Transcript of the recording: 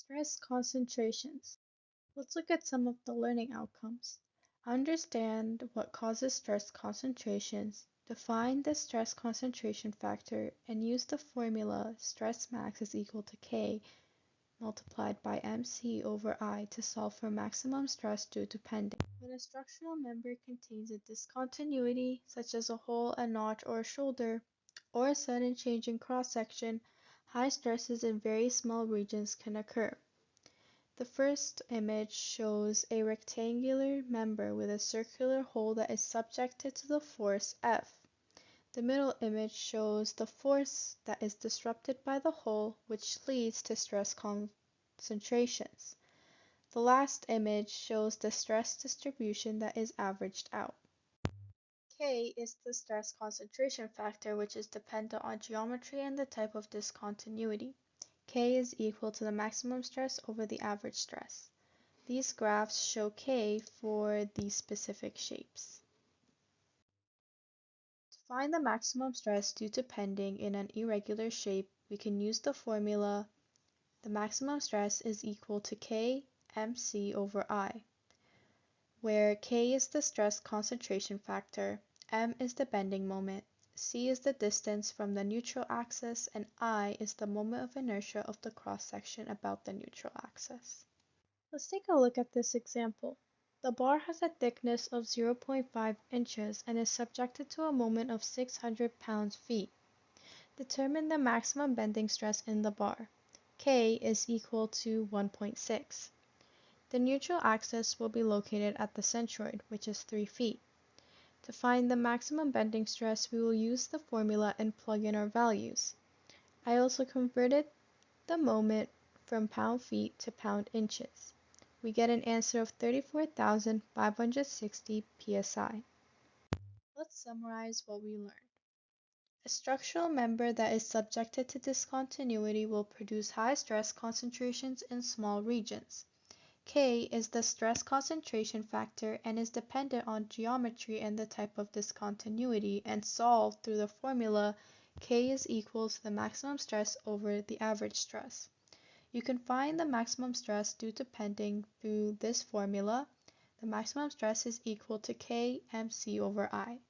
Stress concentrations. Let's look at some of the learning outcomes. Understand what causes stress concentrations, define the stress concentration factor, and use the formula stress max is equal to K multiplied by MC over I to solve for maximum stress due to bending. When a structural member contains a discontinuity, such as a hole, a notch, or a shoulder, or a sudden change in cross-section, high stresses in very small regions can occur. The first image shows a rectangular member with a circular hole that is subjected to the force F. The middle image shows the force that is disrupted by the hole, which leads to stress concentrations. The last image shows the stress distribution that is averaged out. K is the stress concentration factor, which is dependent on geometry and the type of discontinuity. K is equal to the maximum stress over the average stress. These graphs show K for these specific shapes. To find the maximum stress due to bending in an irregular shape, we can use the formula the maximum stress is equal to K mc over I, where K is the stress concentration factor, m is the bending moment, c is the distance from the neutral axis, and I is the moment of inertia of the cross-section about the neutral axis. Let's take a look at this example. The bar has a thickness of 0.5 inches and is subjected to a moment of 600 pounds-feet. Determine the maximum bending stress in the bar. K is equal to 1.6. The neutral axis will be located at the centroid, which is 3 feet. To find the maximum bending stress, we will use the formula and plug in our values. I also converted the moment from pound-feet to pound-inches. We get an answer of 34,560 psi. Let's summarize what we learned. A structural member that is subjected to discontinuity will produce high stress concentrations in small regions. K is the stress concentration factor and is dependent on geometry and the type of discontinuity, and solved through the formula K is equal to the maximum stress over the average stress. You can find the maximum stress due to bending through this formula. The maximum stress is equal to K mc over I.